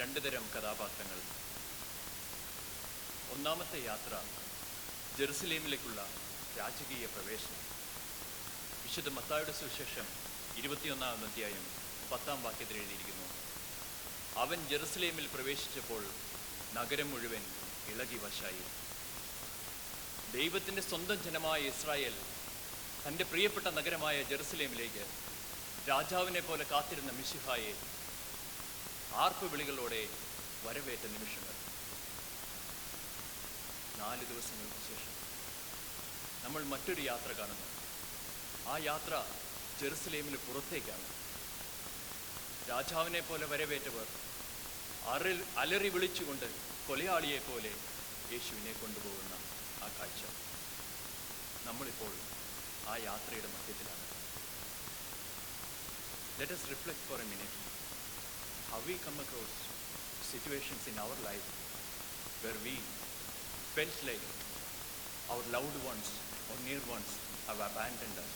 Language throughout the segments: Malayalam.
രണ്ട് തരം കഥാപാത്രങ്ങൾ. ഒന്നാമത്തെ യാത്ര ജെറുസലേമിലേക്കുള്ള രാജകീയ പ്രവേശനം. വിശുദ്ധ മത്തായിയുടെ സുവിശേഷം 21-ാം അധ്യായം 10-ാം വാക്യത്തിൽ എഴുതിയിരിക്കുന്നു, അവൻ ജെറുസലേമിൽ പ്രവേശിച്ചപ്പോൾ നഗരം മുഴുവൻ ഇളകി വശായി. ദൈവത്തിൻ്റെ സ്വന്തം ജനമായ ഇസ്രായേൽ തൻ്റെ പ്രിയപ്പെട്ട നഗരമായ ജെറുസലേമിലേക്ക് രാജാവിനെ പോലെ കാത്തിരുന്ന മിശിഹായെ ആർപ്പ് വിളികളോടെ വരവേറ്റ നിമിഷങ്ങൾ. 4 ദിവസങ്ങൾക്ക് ശേഷം നമ്മൾ മറ്റൊരു യാത്ര കാണുന്നു. ആ യാത്ര ജെറുസലേമിന് പുറത്തേക്കാണ്. രാജാവിനെ പോലെ വരവേറ്റവർ അലറി വിളിച്ചുകൊണ്ട് കൊലയാളിയെ പോലെ യേശുവിനെ കൊണ്ടുപോകുന്ന ആ കാഴ്ച. നമ്മളിപ്പോൾ ആ യാത്രയുടെ മധ്യത്തിലാണ്. Let us reflect for a minute how we come across situations in our life where we felt like our loved ones or near ones have abandoned us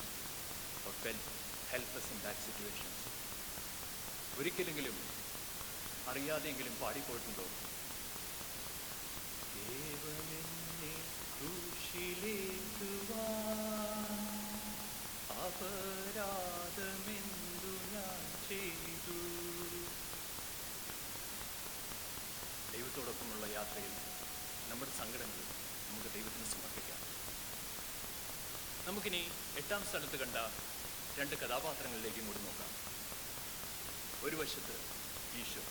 or felt helpless in that situation. ഒരിക്കലെങ്കിലും അറിയാതെയെങ്കിലും പാടിപ്പോയിട്ടുണ്ടോ? ദേവനെന്നെ ക്രൂശിലേറ്റുവാൻ അപരാധമെന്തു ഞാൻ ചെയ്തു. ദൈവത്തോടൊപ്പമുള്ള യാത്രയിൽ നമ്മുടെ സങ്കടങ്ങൾ നമുക്ക് ദൈവത്തിന് സമർപ്പിക്കാം. നമുക്കിനി 8-ാം സ്ഥലത്ത് കണ്ട 2 കഥാപാത്രങ്ങളിലേക്കും കൂടി നോക്കാം. ഒരു വശത്ത് ഈശോ,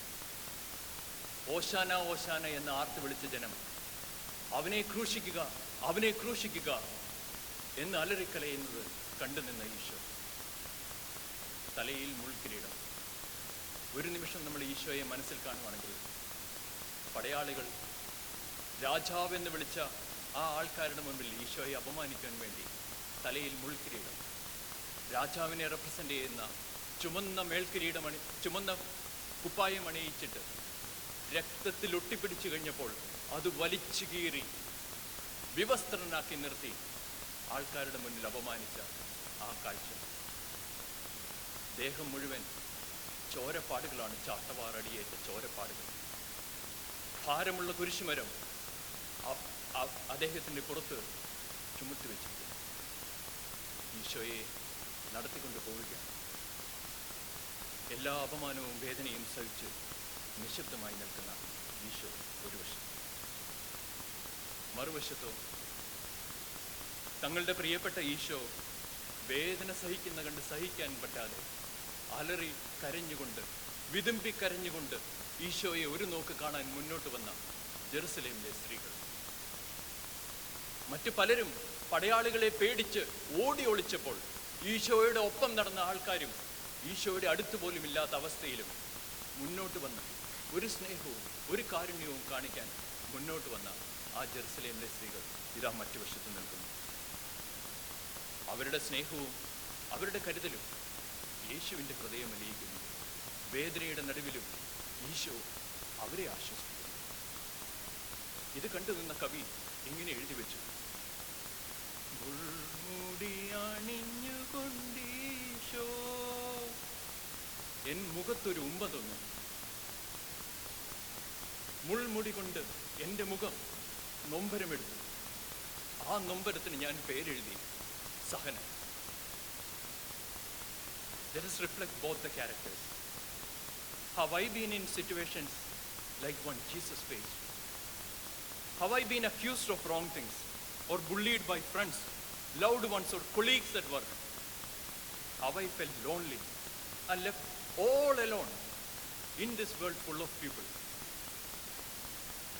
ഓശാന ഓശാന എന്ന് ആർത്ത് വിളിച്ച ജനം, അവനെ ക്രൂശിക്കുക, അവനെ ക്രൂശിക്കുക എന്ന് അലറിക്കലയുന്നത് കണ്ടുനിന്ന ഈശോ. തലയിൽ മുൾക്കിരീടം. ഒരു നിമിഷം നമ്മൾ ഈശോയെ മനസ്സിൽ കാണുവാണെങ്കിൽ, പടയാളികൾ രാജാവെന്ന് വിളിച്ച ആ ആൾക്കാരുടെ മുൻപിൽ ഈശോയെ അപമാനിക്കാൻ വേണ്ടി തലയിൽ മുൾക്കിരീടം, രാജാവിനെ റെപ്രസെൻ്റ് ചെയ്യുന്ന ചുമന്ന ചുമന്ന കുപ്പായം അണിയിച്ചിട്ട് രക്തത്തിൽ ഒട്ടിപ്പിടിച്ചു കഴിഞ്ഞപ്പോൾ അത് വലിച്ചു കീറി വിവസ്ത്രനാക്കി നിർത്തി ആൾക്കാരുടെ മുന്നിൽ അപമാനിച്ച ആ കാഴ്ച. ദേഹം മുഴുവൻ ചോരപ്പാടുകളാണ്, ചാട്ടവാറടിയേറ്റ ചോരപ്പാടുകൾ. ഭാരമുള്ള കുരിശുമരം അദ്ദേഹത്തിൻ്റെ പുറത്ത് ചുമത്തി വെച്ചിരിക്കുന്നു. ഈശോയെ നടത്തിക്കൊണ്ട് പോവുകയാണ്. എല്ലാ അപമാനവും വേദനയും സഹിച്ച് നിശബ്ദമായി നിൽക്കുന്ന ഈശോ ഒരു വശത്ത്. മറുവശത്തോ തങ്ങളുടെ പ്രിയപ്പെട്ട ഈശോ വേദന സഹിക്കുന്ന കണ്ട് സഹിക്കാൻ പറ്റാതെ അലറി കരഞ്ഞുകൊണ്ട്, വിതുമ്പി കരഞ്ഞുകൊണ്ട് ഈശോയെ ഒരു നോക്ക് കാണാൻ മുന്നോട്ട് വന്ന ജെറുസലേമിലെ സ്ത്രീകൾ. മറ്റു പലരും പടയാളികളെ പേടിച്ച് ഓടി ഒളിച്ചപ്പോൾ ഈശോയുടെ ഒപ്പം നടന്ന ആൾക്കാരും ഈശോയുടെ അടുത്ത് പോലും ഇല്ലാത്ത അവസ്ഥയിലും മുന്നോട്ട് വന്ന് ഒരു സ്നേഹവും ഒരു കാരുണ്യവും കാണിക്കാൻ മുന്നോട്ട് വന്ന ആ ജെറുസലേമിലെ സ്ത്രീകൾ ഇതാ മറ്റു വശത്ത് നിൽക്കുന്നു. അവരുടെ സ്നേഹവും അവരുടെ കരുതലും യേശുവിൻ്റെ ഹൃദയം അലിയിക്കുന്നു. വേദനയുടെ നടുവിലും ഈശോ അവരെ ആശ്വസിപ്പിക്കുന്നു. ഇത് കണ്ടു നിന്ന കവി ഇങ്ങനെ എഴുതി വെച്ചു: മുൾമുടിയണിഞ്ഞുകൊണ്ടീശോ എൻ മുഖത്തൊരു ഉമ്പ തന്നു. മുൾമുടി കൊണ്ട് എൻ്റെ മുഖം നൊമ്പരമെടുത്തു. ആ നൊമ്പരത്തിന് ഞാൻ പേരെഴുതി സഹനം. Let us reflect both the characters. Have I been in situations like one Jesus faced? Have I been accused of wrong things or bullied by friends, loved ones or colleagues at work? Have I felt lonely and left all alone in this world full of people?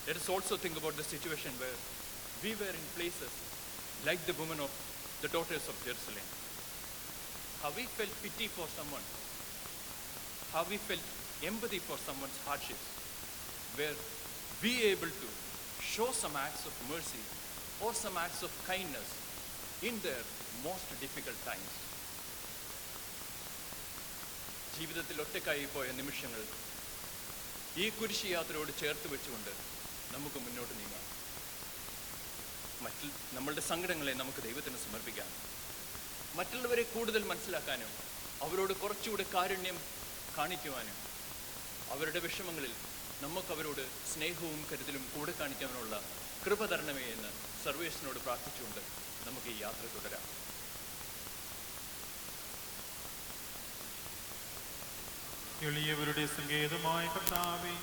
Let us also think about the situation where we were in places like the women of the daughters of Jerusalem. Have we felt pity for someone? Have we felt empathy for someone's hardships? Were we able to show some acts of mercy or some acts of kindness in their most difficult times? ജീവിതത്തിൽ ഒറ്റക്കായി പോയ നിമിഷങ്ങൾ ഈ കുരിശ് യാത്രയോട് ചേർത്ത് വെച്ചുകൊണ്ട് നമുക്ക് മുന്നോട്ട് നീങ്ങാം. നമ്മളുടെ സങ്കടങ്ങളെ നമുക്ക് ദൈവത്തിന് സമർപ്പിക്കാം. മറ്റുള്ളവരെ കൂടുതൽ മനസ്സിലാക്കാനും അവരോട് കുറച്ചുകൂടെ കാരുണ്യം കാണിക്കുവാനും അവരുടെ വിഷമങ്ങളിൽ നമുക്കവരോട് സ്നേഹവും കരുതലും കൂടെ കാണിക്കാനുള്ള കൃപ തരണമേ എന്ന് സർവേശ്വരനോട് പ്രാർത്ഥിച്ചുകൊണ്ട് നമുക്ക് ഈ യാത്ര തുടരാം. എളിയവരുടെ സങ്കേതമായ കർത്താവേ,